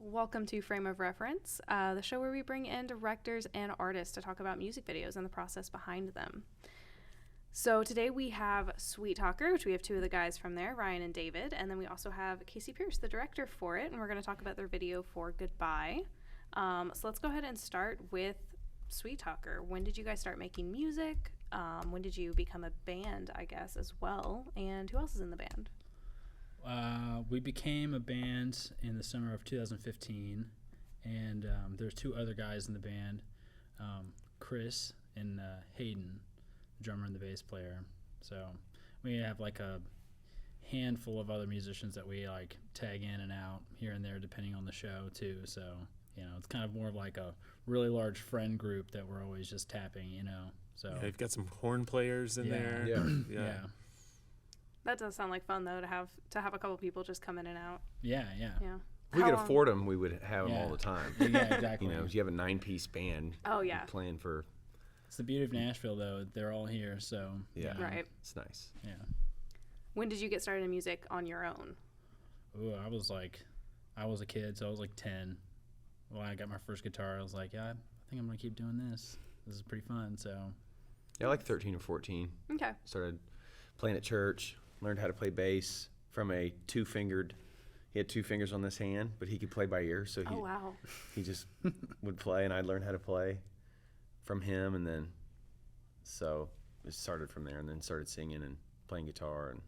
welcome to Frame of Reference, the show where we bring in directors and artists to talk about music videos and the process behind them. So today we have SweetTalker, which we have two of the guys from there, Ryan and David, and then we also have Casey Pierce, the director for it, and we're going to talk about their video for Goodbye. So let's go ahead and start with SweetTalker. When did you guys start making music? When did you become a band, I guess, as well? And who else is in the band? We became a band in the summer of 2015, and there's two other guys in the band, Chris and Hayden, the drummer and the bass player. So we have like a handful of other musicians that we like tag in and out here and there depending on the show too. So, you know, it's kind of more of like a really large friend group that we're always just tapping, you know. So yeah, you've got some horn players in there. Yeah. That does sound like fun though, to have a couple people just come in and out. Yeah. If we could afford them, we would have them all the time. Yeah, exactly. You know, if you have a 9-piece band. Oh yeah. Playing for. It's the beauty of Nashville though; they're all here, so yeah, right. It's nice. Yeah. When did you get started in music on your own? Ooh, I was a kid, so I was like 10. When I got my first guitar, I was like, yeah, I think I'm gonna keep doing this. This is pretty fun. So. Yeah, like 13 or 14. Okay. Started playing at church. Learned how to play bass from a two-fingered. He had two fingers on this hand, but he could play by ear. So he just would play, and I'd learn how to play from him, and then so it started from there, and then started singing and playing guitar, and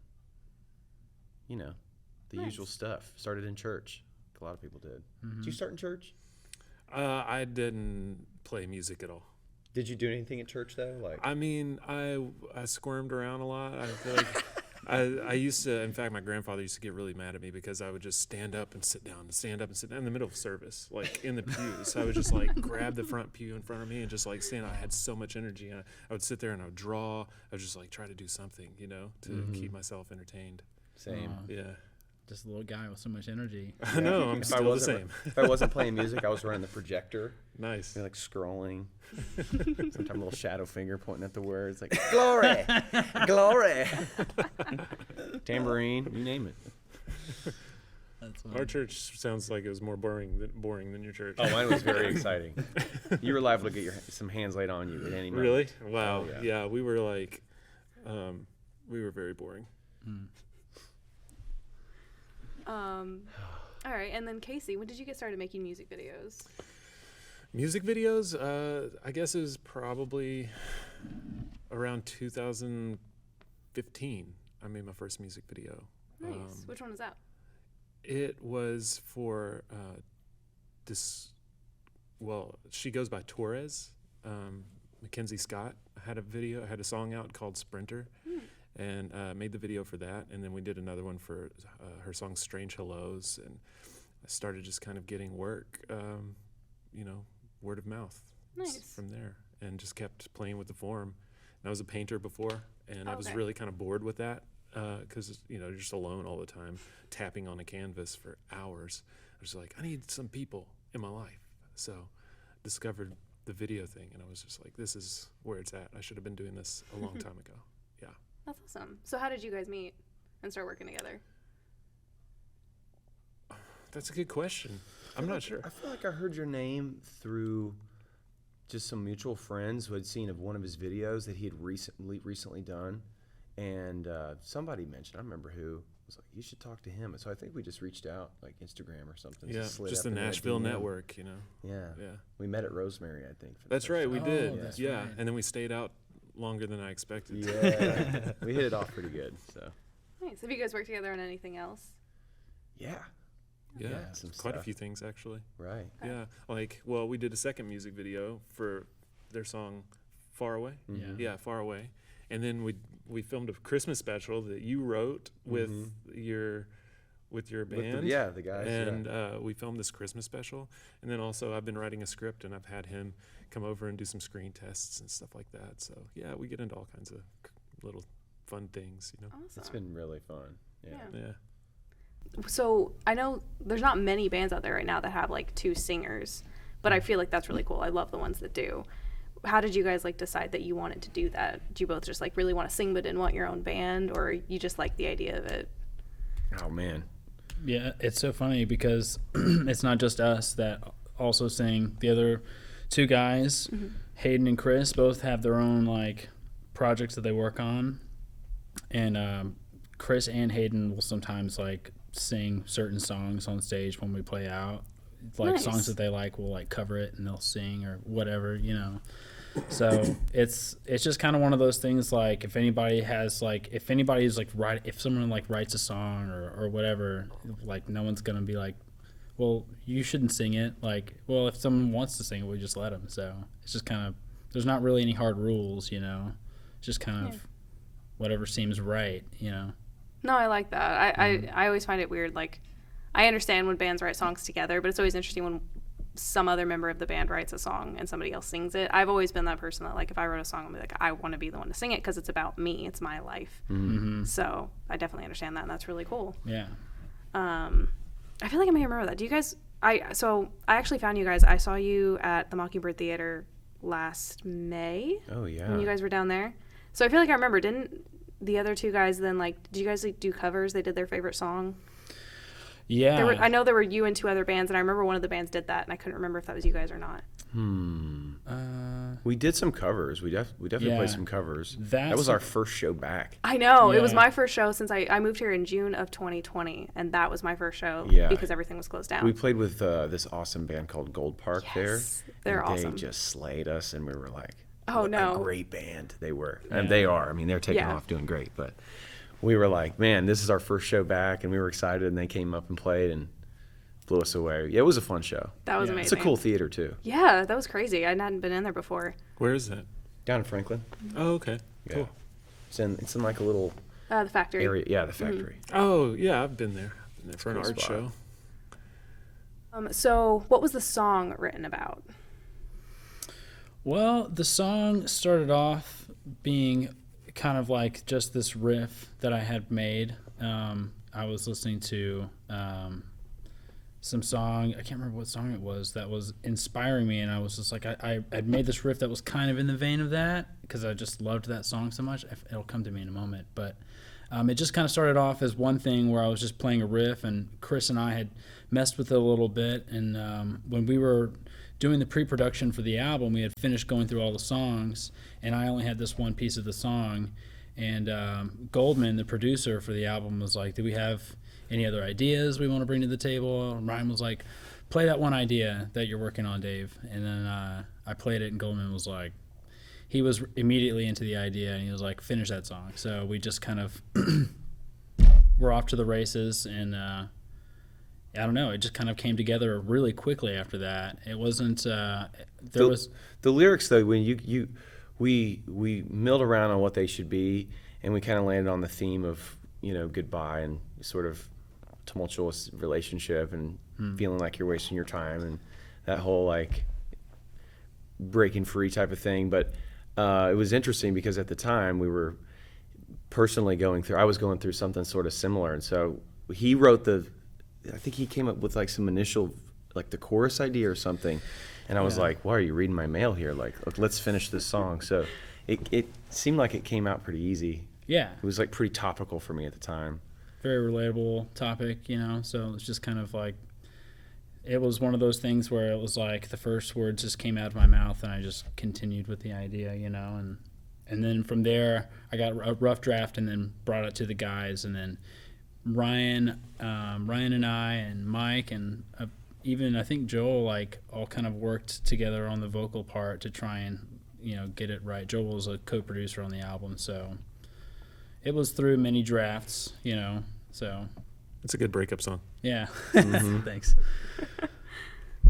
you know, the usual stuff. Started in church. A lot of people did. Mm-hmm. Did you start in church? I didn't play music at all. Did you do anything at church though? Like, I mean, I squirmed around a lot. I feel like I used to. In fact, my grandfather used to get really mad at me because I would just stand up and sit down, and stand up and sit down in the middle of service, like in the pews. I would just like grab the front pew in front of me and just like stand. I had so much energy. And I would sit there and I would draw. I would just like try to do something, you know, to keep myself entertained. Same. Yeah. Just a little guy with so much energy. I know, I'm still the same. If I wasn't playing music, I was running the projector. Nice. Like scrolling. Sometimes a little shadow finger pointing at the words, like, glory, glory. Tambourine, you name it. That's Our church sounds like it was more boring than your church. Oh, mine was very exciting. You were liable to get some hands laid on you at any moment. Really? Wow. Oh, yeah, we were like, we were very boring. All right, and then Casey, when did you get started making music videos? Music videos, I guess it was probably around 2015. I made my first music video. Nice. Which one was that? It was for she goes by Torres. Mackenzie Scott had a song out called Sprinter. And made the video for that, and then we did another one for her song Strange Hellos, and I started just kind of getting work, you know, word of mouth from there, and just kept playing with the form. And I was a painter before, and I was really kind of bored with that because, you know, you're just alone all the time, tapping on a canvas for hours. I was like, I need some people in my life. So discovered the video thing, and I was just like, this is where it's at. I should have been doing this a long time ago. Yeah. That's awesome. So how did you guys meet and start working together? That's a good question. I'm not sure. I feel like I heard your name through just some mutual friends who had seen one of his videos that he had recently done, and somebody mentioned, I don't remember who, was like, you should talk to him. So I think we just reached out, like Instagram or something. Yeah, just the Nashville network, you know. Yeah. We met at Rosemary, I think. That's right, we did. That's yeah, right. And then we stayed out longer than I expected. Yeah, we hit it off pretty good. So nice. Have you guys worked together on anything else? Yeah, some quite stuff. a few things actually. Right. Yeah, like, well, we did a second music video for their song Far Away. Yeah, Far Away. And then we filmed a Christmas special that you wrote with your band. The guys. And we filmed this Christmas special. And then also I've been writing a script, and I've had him come over and do some screen tests and stuff like that. So yeah, we get into all kinds of little fun things, you know. Awesome. It's been really fun. Yeah. So I know there's not many bands out there right now that have like two singers, but I feel like that's really cool. I love the ones that do. How did you guys like decide that you wanted to do that? Do you both just like really want to sing but didn't want your own band, or you just like the idea of it? Oh man, Yeah, it's so funny because it's not just us that also sing. The other two guys, Hayden and Chris, both have their own like projects that they work on, and Chris and Hayden will sometimes like sing certain songs on stage when we play out. Like songs that they like, we'll like cover it and they'll sing or whatever, you know. So it's just kind of one of those things. Like if anybody's like if someone like writes a song or whatever, like no one's gonna be like, well, you shouldn't sing it. Like, well, if someone wants to sing it, we just let them. So it's just kind of, there's not really any hard rules, you know. It's just kind of whatever seems right, you know. No, I like that. I always find it weird. Like, I understand when bands write songs together, but it's always interesting when some other member of the band writes a song and somebody else sings it. I've always been that person that, like, if I wrote a song, I'm like, I want to be the one to sing it because it's about me. It's my life. Mm-hmm. So I definitely understand that, and that's really cool. Yeah. I feel like I may remember that. Do you guys? I actually found you guys. I saw you at the Mockingbird Theater last May. Oh yeah. When you guys were down there. So I feel like I remember. Didn't the other two guys then, like, did you guys like do covers? They did their favorite song. Yeah. I know there were you and two other bands, and I remember one of the bands did that, and I couldn't remember if that was you guys or not. We did some covers. We definitely played some covers. That was our first show back. I know. Yeah. It was my first show since I moved here in June of 2020, and that was my first show because everything was closed down. We played with this awesome band called Gold Park there. They're awesome. They just slayed us, and we were like, oh, no. A great band they were. And they are. I mean, they're taking off doing great. But we were like, man, this is our first show back, and we were excited, and they came up and played and blew us away. Yeah, it was a fun show. That was amazing. It's a cool theater, too. Yeah, that was crazy. I hadn't been in there before. Where is that? Down in Franklin. Oh, okay. Yeah. Cool. It's in like a little The factory. area. Yeah, the factory. Oh, yeah, I've been there. For an Cool art spot. show. So what was the song written about? Well, the song started off being kind of like just this riff that I had made. I was listening to some song, I can't remember what song it was, that was inspiring me, and I was just like, I'd made this riff that was kind of in the vein of that, because I just loved that song so much. It'll come to me in a moment, but it just kind of started off as one thing where I was just playing a riff, and Chris and I had messed with it a little bit, and when we were doing the pre-production for the album, we had finished going through all the songs, and I only had this one piece of the song, and Goldman, the producer for the album, was like, do we have any other ideas we want to bring to the table? And Ryan was like, play that one idea that you're working on, Dave. And then I played it, and Goldman was like, he was immediately into the idea, and he was like, finish that song. So we just kind of were off to the races, and I don't know, it just kind of came together really quickly after that. It wasn't the lyrics though, when we milled around on what they should be, and we kind of landed on the theme of, you know, goodbye and sort of tumultuous relationship and feeling like you're wasting your time and that whole like breaking free type of thing. But it was interesting because at the time we were personally I was going through something sort of similar, and so he wrote I think he came up with like some initial, like the chorus idea or something, and I was like, why are you reading my mail here? Like, look, let's finish this song. So it seemed like it came out pretty easy. Yeah. It was like pretty topical for me at the time. Very relatable topic, you know, so it's just kind of like, it was one of those things where it was like the first words just came out of my mouth, and I just continued with the idea, you know, and then from there I got a rough draft and then brought it to the guys, and then Ryan and I and Mike and even I think Joel, like, all kind of worked together on the vocal part to try and, you know, get it right. Joel was a co-producer on the album, so it was through many drafts, you know, so. It's a good breakup song. Yeah. Mm-hmm. Thanks.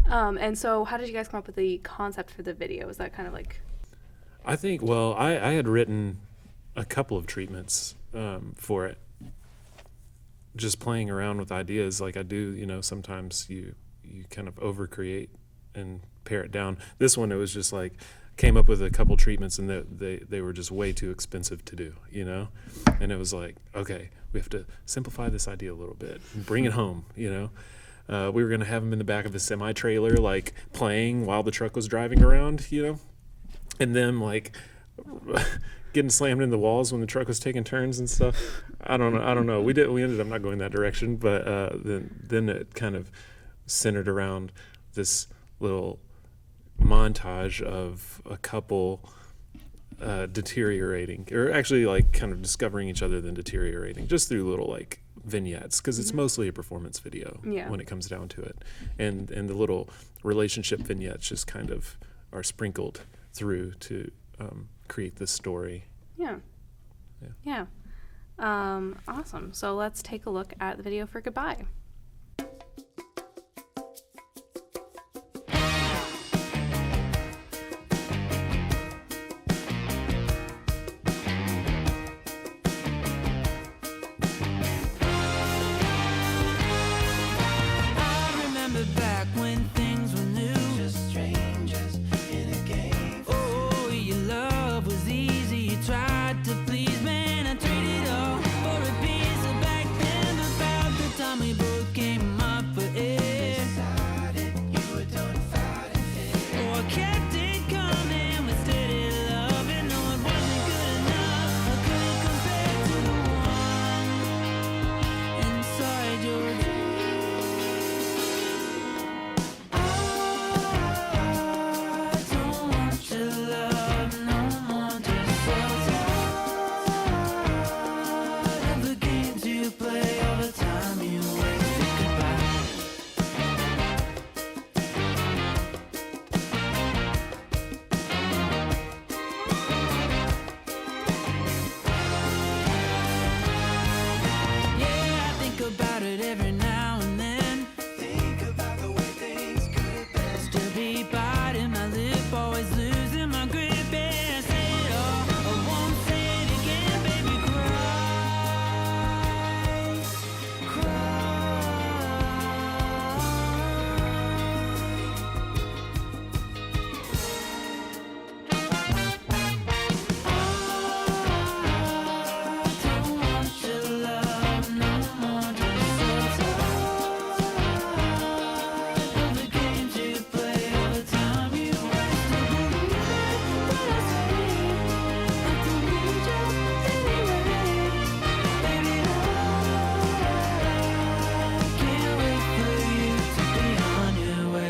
And so how did you guys come up with the concept for the video? Was that kind of like? I think, well, I had written a couple of treatments for it. Just playing around with ideas like I do, you know, sometimes you kind of overcreate and pare it down. This one, it was just like, came up with a couple treatments, and they were just way too expensive to do, you know? And it was like, okay, we have to simplify this idea a little bit and bring it home, you know? We were going to have them in the back of a semi-trailer, like, playing while the truck was driving around, you know? And then, like, getting slammed in the walls when the truck was taking turns and stuff. I don't know. We ended up not going that direction, but then it kind of centered around this little montage of a couple deteriorating, or actually like kind of discovering each other, then deteriorating, just through little like vignettes, because it's mostly a performance video when it comes down to it, and the little relationship vignettes just kind of are sprinkled through to create this story. Yeah. Awesome. So let's take a look at the video for Goodbye.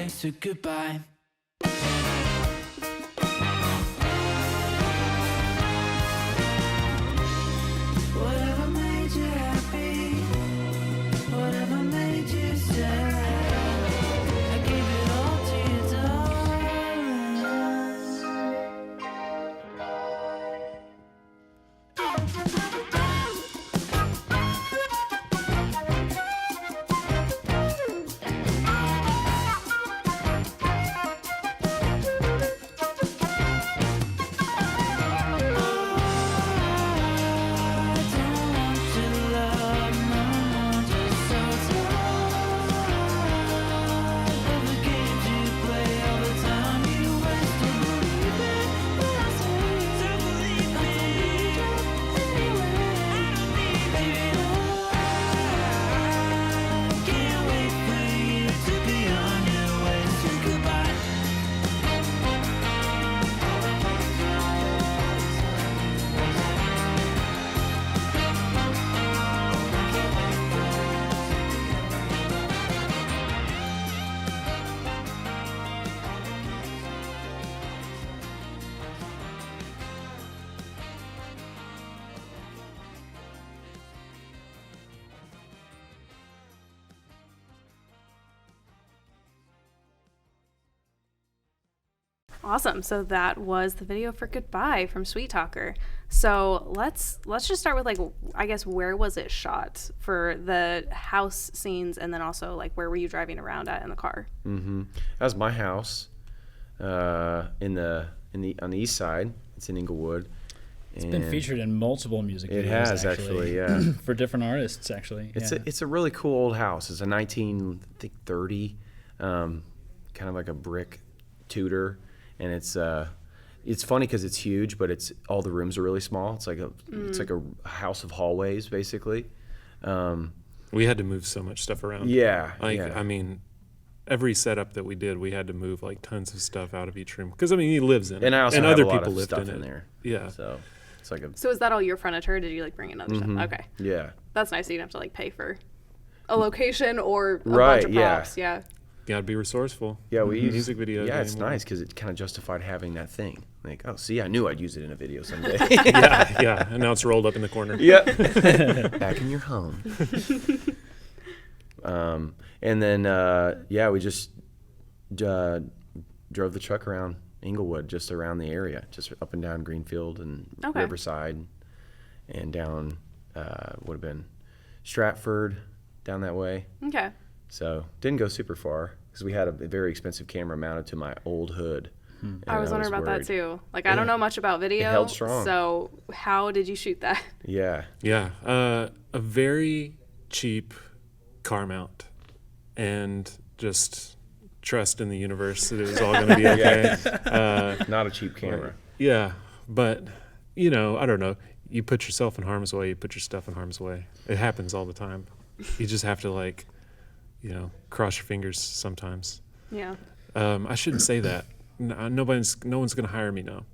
So goodbye. Whatever made you happy, whatever made you sad, I gave it all to you, darling. Awesome. So that was the video for Goodbye from SweetTalker. So let's just start with, like, I guess, where was it shot for the house scenes, and then also like where were you driving around at in the car? That was my house on the east side. It's in Inglewood. It's been featured in multiple music videos. It has actually, yeah. For different artists, actually. It's a really cool old house. It's a 1930, kind of like a brick Tudor, and it's funny because it's huge, but all the rooms are really small. It's like a house of hallways, basically. We had to move so much stuff around. Yeah, I mean, every setup that we did, we had to move like tons of stuff out of each room because I mean he lives in it, and I also and have other a lot people of lived stuff in it. there. Yeah. It's like a So is that all your furniture? Or did you like bring in other stuff? Okay, yeah. that's nice. So you don't have to like pay for a location or a Right, bunch of yeah. props. Yeah. Gotta be resourceful. Yeah, we use music videos. Yeah, it's anymore. nice because it kind of justified having that thing. Like, oh, see, I knew I'd use it in a video someday. Yeah, and now it's rolled up in the corner. Yep. Back in your home. And then yeah, we just drove the truck around Inglewood, just around the area, just up and down Greenfield and Riverside, and down would have been Stratford, down that way. Okay. So didn't go super far because we had a very expensive camera mounted to my old hood. I was wondering about that too. Like, I don't know much about video. held strong. So how did you shoot that? Yeah. Yeah, a very cheap car mount, and just trust in the universe that it was all going to be okay. Not a cheap camera. Yeah, but you know, I don't know. You put yourself in harm's way. You put your stuff in harm's way. It happens all the time. You just have to like, you know, cross your fingers sometimes. Yeah. I shouldn't say that. No one's gonna hire me now.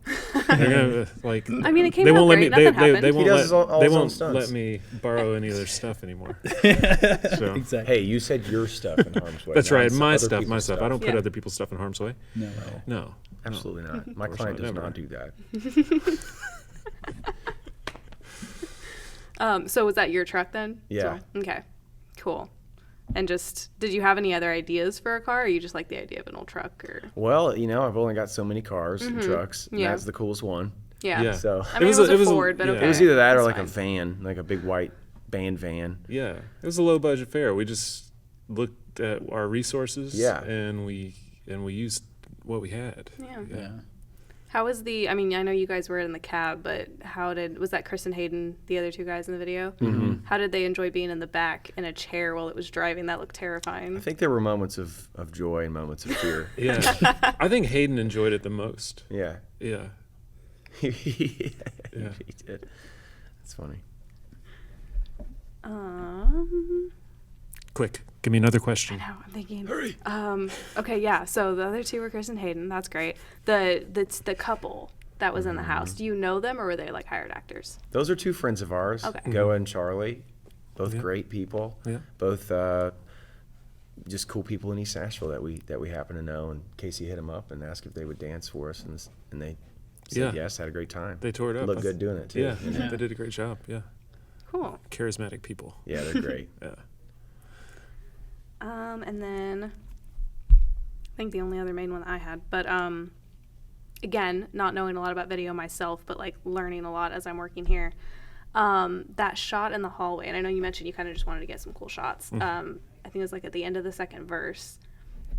They're gonna like. I mean, it came they out won't let great. me. Nothing happened. They He won't does let. his own- all They his own won't stunts. let me borrow any of their stuff anymore. So Exactly. Hey, you said your stuff in harm's way. that's not right. some My other stuff. people's My stuff. I don't put Yeah. other people's stuff in harm's way. No. No. Absolutely not. My course client not, does never. not do that. So was that your truck then? Yeah. So, okay. Cool. And just, did you have any other ideas for a car, or you just like the idea of an old truck? Or Well, you know, I've only got so many cars and trucks. And Yeah. That's the coolest one. yeah. Yeah. So I mean, it was a Ford, but yeah. okay. it was either that or that's like fine. a van, like a big white band van. Yeah, it was a low budget fare. We just looked at our resources. Yeah. And we used what we had. Yeah. Yeah. How was I mean, I know you guys were in the cab, but was that Chris and Hayden, the other two guys in the video? Mm-hmm. How did they enjoy being in the back in a chair while it was driving? That looked terrifying. I think there were moments of joy and moments of fear. Yeah. I think Hayden enjoyed it the most. Yeah. Yeah. He Yeah. did. That's funny. Quick, give me another I question. know, I'm thinking. Hurry. Okay, yeah. So the other two were Chris and Hayden. That's great. That's the couple that was in the house. Do you know them, or were they like hired actors? Those are two friends of ours, Okay. Goa and Charlie. Both Yeah. great people. Yeah. Both just cool people in East Nashville that we happen to know. And Casey hit them up and asked if they would dance for us, and they said Yeah. yes. Had a great time. They tore it up. Looked good doing it too. Yeah, Yeah. they did a great job. Yeah, Cool. charismatic people. Yeah, they're great. Yeah. And then I think the only other main one that I had, but again, not knowing a lot about video myself, but like learning a lot as I'm working here. That shot in the hallway, and I know you mentioned you kind of just wanted to get some cool shots. I think it was like at the end of the second verse,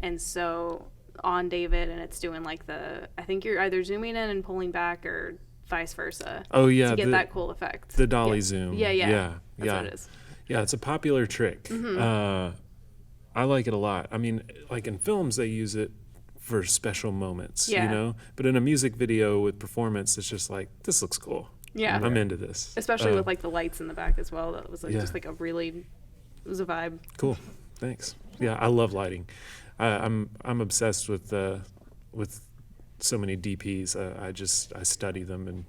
and so on David, and it's doing like I think you're either zooming in and pulling back, or vice versa, Oh yeah. to get that cool effect. The dolly Yeah. zoom. Yeah, yeah. Yeah. That's yeah. what it is. Yeah, it's a popular trick. I like it a lot. I mean, like in films, they use it for special moments, Yeah. you know? But in a music video with performance, it's just like, this looks cool. Yeah. I'm into this. Especially with like the lights in the back as well. That was like Yeah. just like it was a vibe. Cool. Thanks. Yeah, I love lighting. I'm obsessed with so many DPs. I study them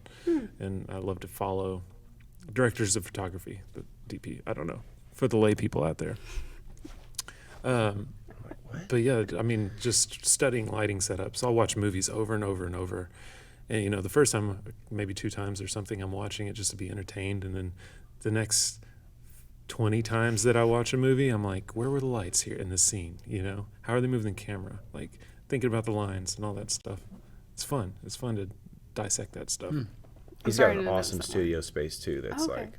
and I love to follow directors of photography. The DP. I don't know, for the lay people out there. But yeah, I mean, just studying lighting setups. I'll watch movies over and over and over, and you know, the first time, maybe 2 times or something, I'm watching it just to be entertained, and then the next 20 times that I watch a movie, I'm like, where were the lights here in this scene? You know, how are they moving the camera? Like thinking about the lines and all that stuff. It's fun. It's fun to dissect that stuff. He's got starting an to notice awesome that more. studio space too. That's Okay. like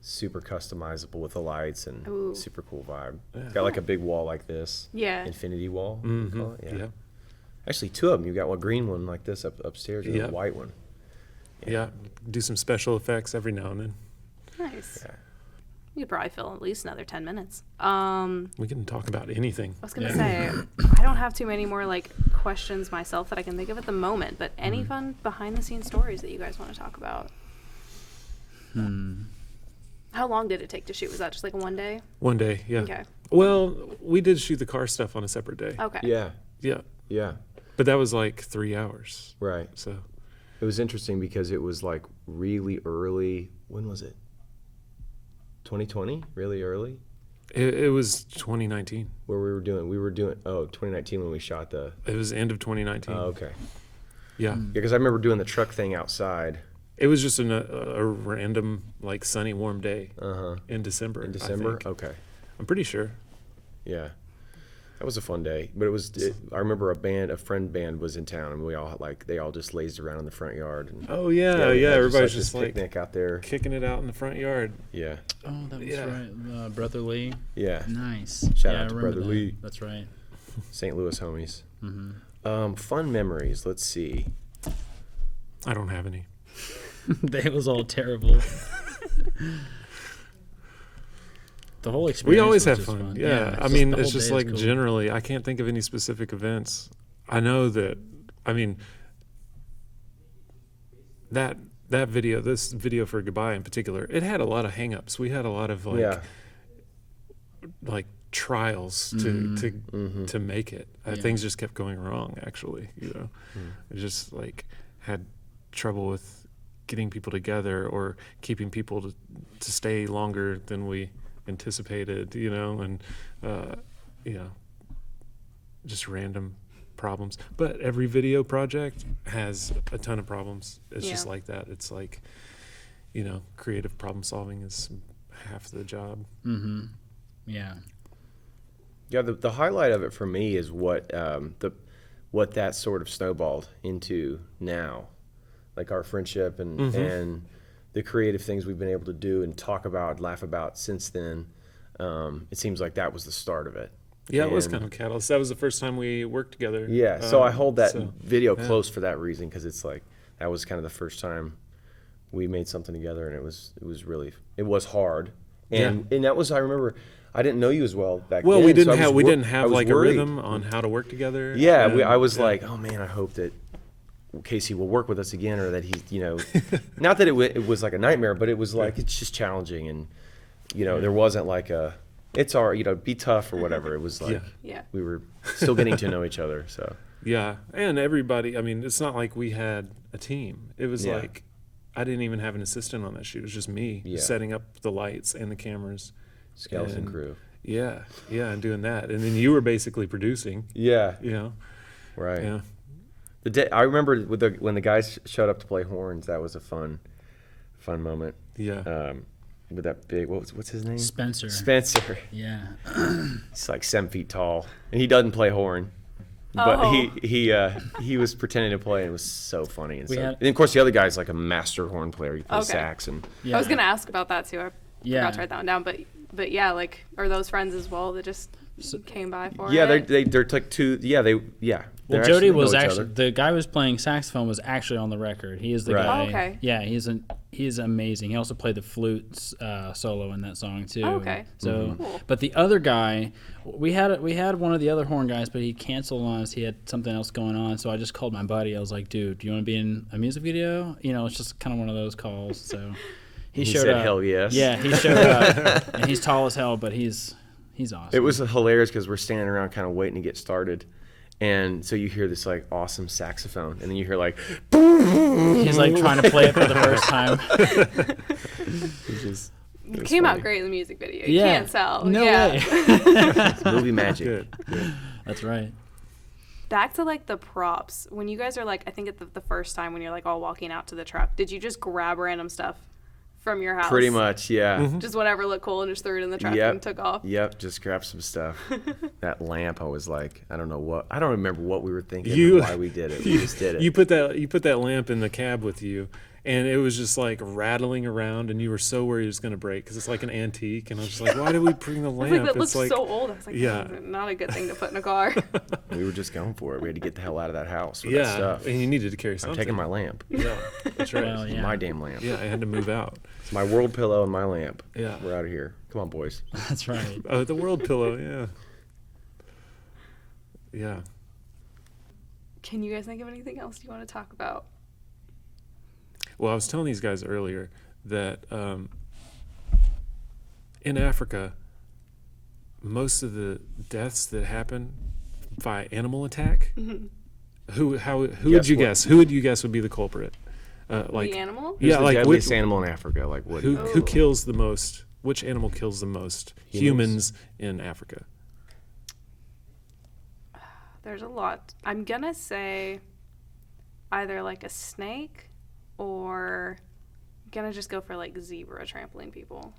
super customizable with the lights and Ooh. super cool vibe. Yeah. It's got like a big wall like this, Yeah. infinity wall. we Mm-hmm. call it, Yeah. Actually, 2 of them. You got one green one like this upstairs, and Yeah. a white one. Yeah. Do some special effects every now and then. Nice. Yeah. You could probably fill at least another 10 minutes. We can talk about anything. I was gonna Yeah. say, I don't have too many more like questions myself that I can think of at the moment, but any fun behind the scenes stories that you guys want to talk about? How long did it take to shoot? Was that just like one day? One day, yeah. Okay. Well, we did shoot the car stuff on a separate day. Okay. Yeah, Yeah. yeah, But that was like 3 hours. right. So, It was interesting because it was like really early. When was it? 2020? Really early? It was 2019. Where we were doing 2019 when we shot the. It was end of 2019. Oh, okay. Yeah. Yeah, because I remember doing the truck thing outside. It was just a random, like, sunny, warm day in December. In December? I think. Okay. I'm pretty sure. Yeah. That was a fun day. But I remember a friend band was in town, and they all just lazed around in the front yard. And Oh, yeah. we had Everybody's this just, like, picnic out there. kicking it out in the front yard. Yeah. Oh, that was Yeah. right. Brother Lee. Yeah. Nice. Shout Yeah, out to I remember Brother that. Lee. That's right. St. Louis homies. Mm-hmm. Fun memories. Let's see. I don't have any. That was all terrible. The whole experience. We always was have just fun. Yeah, Yeah. I just mean, the it's whole just day is like cool. generally, I can't think of any specific events. I know that, I mean, this video for Goodbye in particular, it had a lot of hangups. We had a lot of like trials to make it. Yeah. Things just kept going wrong, actually, I just like had trouble with getting people together or keeping people to stay longer than we anticipated, and just random problems. But every video project has a ton of problems. It's just like that. It's like, creative problem solving is half the job. Mm-hmm. Yeah. Yeah, the highlight of it for me is what that sort of snowballed into now, like our friendship and the creative things we've been able to do and talk about, laugh about since then. It seems like that was the start of it. Yeah, it was kind of a catalyst. That was the first time we worked together. Yeah, so I hold that so, video yeah. close for that reason, because it's like that was kind of the first time we made something together, and it was hard, and that was, I remember, I didn't know you as well back then. Well, we didn't so have I was like worried. a rhythm on how to work together. Yeah, I was like, oh man, I hope that Casey will work with us again, or that he's, not that it was like a nightmare, but it was like it's just challenging, and there wasn't like it's all right, be tough or whatever. It was like we were still getting to know each other. So yeah, and everybody. I mean, it's not like we had a team. It was like I didn't even have an assistant on that shoot. It was just me setting up the lights and the cameras. Skeleton crew. Yeah, and doing that, and then you were basically producing. Yeah. Yeah. Right. The day I remember when the guys showed up to play horns, that was a fun moment. Yeah. With that big, what's his name? Spencer. Spencer. Yeah. He's like 7 feet tall, and he doesn't play horn, but he was pretending to play, and it was so funny. And, and of course the other guy's like a master horn player. He plays sax, and I was gonna ask about that too. I forgot to write that one down, but yeah, like, are those friends as well that just came by for it? they're like two. Well, Jody was actually the guy who was playing saxophone was actually on the record. He is the guy. Oh, okay. Yeah, he's amazing. He also played the flute solo in that song too. Oh, okay. So, Cool. but the other guy, we had one of the other horn guys, but he canceled on us. He had something else going on. So I just called my buddy. I was like, dude, do you want to be in a music video? It's just kind of one of those calls. So he showed said up. hell yes. Yeah, he showed up, and he's tall as hell, but he's awesome. It was hilarious because we're standing around kind of waiting to get started. And so you hear this like awesome saxophone, and then you hear like, he's like trying to play it for the first time. It came out great in the music video. You can't tell. No way. It's movie magic. Good. That's right. Back to like the props. When you guys are like, I think at the first time when you're like all walking out to the truck, did you just grab random stuff from your house? Pretty much, yeah. Just whatever looked cool and just threw it in the truck and took off. Yep, just grab some stuff. That lamp, I was like, I don't remember what we were thinking or why we did it. We just did it. You put that lamp in the cab with you, and it was just like rattling around, and you were so worried it was gonna break because it's like an antique. And I was just like, why did we bring the lamp? I was like, that looks so old. I was like, yeah, not a good thing to put in a car. We were just going for it. We had to get the hell out of that house with that stuff. And you needed to carry something. I'm taking my lamp. Yeah, that's right. Well, yeah. My damn lamp. Yeah, I had to move out. It's my world pillow and my lamp. Yeah. We're out of here. Come on, boys. That's right. Oh, the world pillow. Yeah. Can you guys think of anything else you want to talk about? Well, I was telling these guys earlier that in Africa, most of the deaths that happen by animal attack, who would you guess? Who would you guess would be the culprit? Like the animal? Who's yeah, the like deadliest which, animal in Africa? Like what? who kills the most? Which animal kills the most humans in Africa? There's a lot. I'm gonna say either like a snake or gonna just go for like zebra trampling people.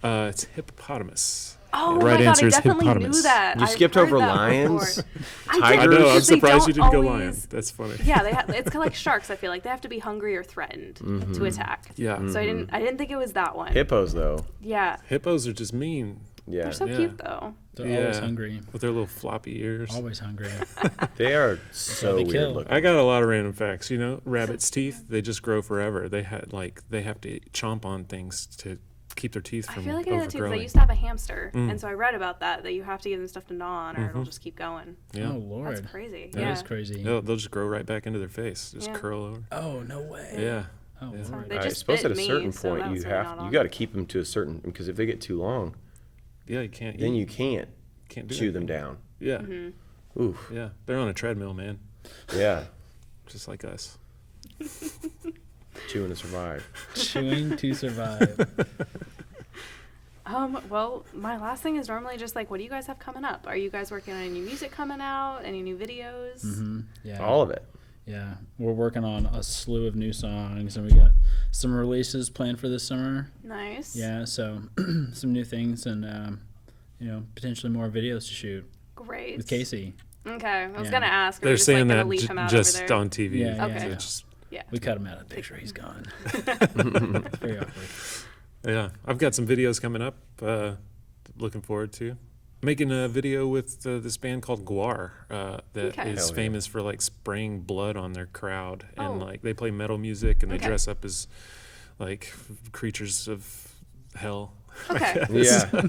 It's hippopotamus. Oh Right my god, answer I is definitely hippopotamus. knew that. You I've skipped heard over that lions, before. I tigers. know. I'm because they surprised you don't didn't go always- lion. That's funny. Yeah, it's kind of like sharks. I feel like they have to be hungry or threatened to attack. Yeah. So I didn't think it was that one. Hippos, though. Yeah, Hippos are just mean Yeah, they're so Yeah. cute though. They're always hungry. with their little floppy ears. Always hungry. they are so they weird kill. looking. I got a lot of random facts. You know, rabbits' teeth, they just grow forever. They have to chomp on things to keep their teeth I from feel like I did that too because I overgrowing. used to have a hamster, and so I read about that you have to give them stuff to gnaw on or it'll just keep going. Yeah. Oh Lord, That's crazy. that yeah. is crazy. They'll just grow right back into their face, just Yeah. curl over. Oh no way. Yeah. Oh Yeah. Lord. They I just suppose bit at a me, certain so point that you was really have not you on got to me. keep them to a certain because if they get too long, Yeah, you can't. then eat. you can't can't do chew them anything. down. Yeah. Mm-hmm. Oof. Yeah. They're on a treadmill, man, Yeah. just like us. Chewing to survive. Chewing to survive. Well, my last thing is normally just like, what do you guys have coming up? Are you guys working on any new music coming out? Any new videos? Mm-hmm. Yeah. All of it. Yeah, we're working on a slew of new songs, and we got some releases planned for this summer. Nice. Yeah, so some new things, and potentially more videos to shoot Great. with Casey. Okay, I was Yeah. gonna ask. Are we They're just, saying like, gonna that leave him out just over there? on TV. Yeah, Okay. yeah. Just- Yeah. We cut him out of the picture. He's gone. It's very awkward. yeah. I've got some videos coming up. Looking forward to making a video with this band called Guar that Okay. is Hell yeah. famous for like spraying blood on their crowd, and Oh. like they play metal music and they Okay. dress up as like creatures of hell. Okay. guess. Yeah.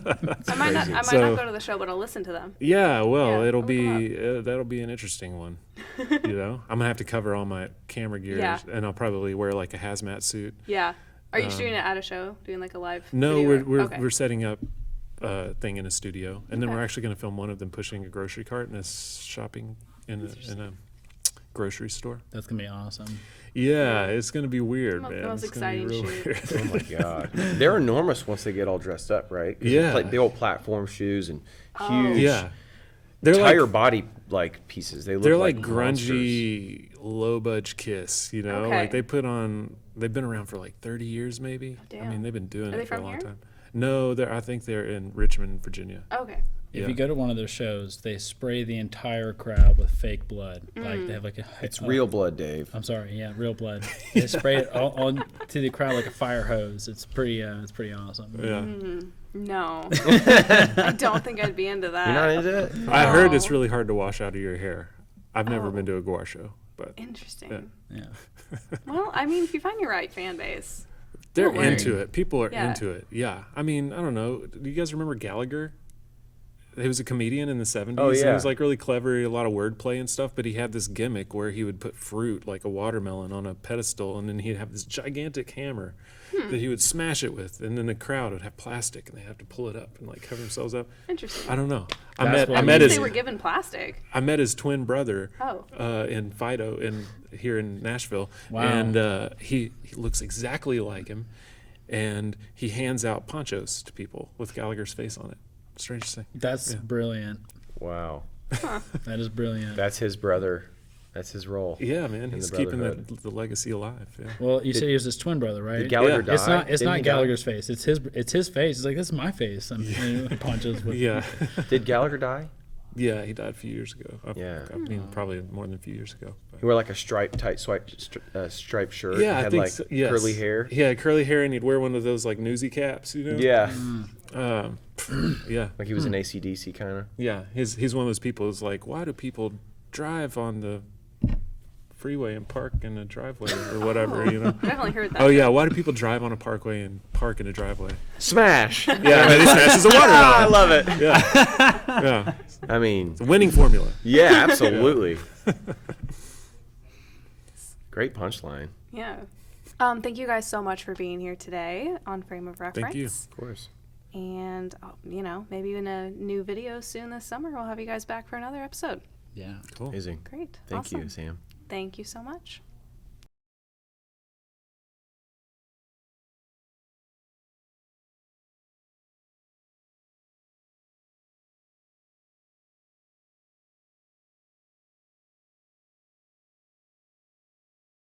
I might not So- go to the show, but I'll listen to them. Yeah, well, Yeah, it'll I'll look 'em be that'll be an interesting one. You know, I'm gonna have to cover all my camera gear, Yeah. and I'll probably wear like a hazmat suit. Yeah. Are you shooting it at a show? Doing like a live? No, video? we're Okay. setting up a thing in a studio, and then Okay. we're actually gonna film one of them pushing a grocery cart in a shopping in a grocery store. That's gonna be awesome. Yeah, it's gonna be weird, The man. most It's gonna be exciting real shoot. weird. Oh my god. They're enormous once they get all dressed up, right? 'Cause Yeah. Like the old platform shoes and Oh. huge Yeah, they're entire like body like pieces. They look they're like monsters. grungy, low budge Kiss. You know, Okay. like they've been around for like 30 years, maybe. I Damn. mean, they've been doing Are they it for a from long here? time. No, I think they're in Richmond, Virginia. Okay. If Yeah. you go to one of their shows, they spray the entire crowd with fake blood. Like they have like a. It's real blood, Dave. I'm sorry, yeah, real blood. They spray it all on to the crowd like a fire hose. It's pretty awesome. Yeah, No. I don't think I'd be into that. You're not into it? I heard it's No. really hard to wash out of your hair. I've never Oh. been to a Guar show, but Interesting. Yeah. Yeah. Well, I mean, if you find your right fan base. they're Don't worry. into it. People are Yeah. into it. Yeah, I mean, I don't know. Do you guys remember Gallagher? He was a comedian in the 70s. Oh, He yeah. was like really clever, a lot of wordplay and stuff, but he had this gimmick where he would put fruit like a watermelon on a pedestal, and then he'd have this gigantic hammer that he would smash it with, and then the crowd would have plastic and they have to pull it up and like cover themselves up. Interesting. I don't know. That's I what met we his They were given plastic. I met his twin brother Oh. in Fido here in Nashville, Wow. and he looks exactly like him, and he hands out ponchos to people with Gallagher's face on it. Strangest thing. That's Yeah. brilliant. Wow. That is brilliant. That's his brother. That's his role. Yeah, man, In he's the keeping brotherhood. the legacy alive. Yeah. Well, you said he was his twin brother, right? Did Gallagher Yeah. die? It's Didn't not he die? Gallagher's face. It's his face. It's like this is my face. And he punches with. Yeah, Did Gallagher die? yeah, he died a few years ago. Yeah. I mean, probably more than a few years ago. but- He wore like a striped striped shirt. Yeah, I had think like so, yes. curly hair. He had curly hair, and he'd wear one of those like newsy caps, you know. Yeah. Yeah, Like he was an AC/DC kind of. yeah. He's one of those people who's like, why do people drive on the freeway and park in a driveway or whatever, you know? Definitely heard that. Oh yeah, why do people drive on a parkway and park in a driveway? Smash. Yeah, he smashes a watermelon. I love it. Yeah, yeah. I mean, It's a winning formula. yeah, absolutely. Great punchline. Yeah. Thank you guys so much for being here today on Frame of Reference. Thank you. Of course. And, maybe in a new video soon this summer, we'll have you guys back for another episode. Yeah. Cool. Amazing. Great. Thank Awesome. you, Sam. Thank you so much.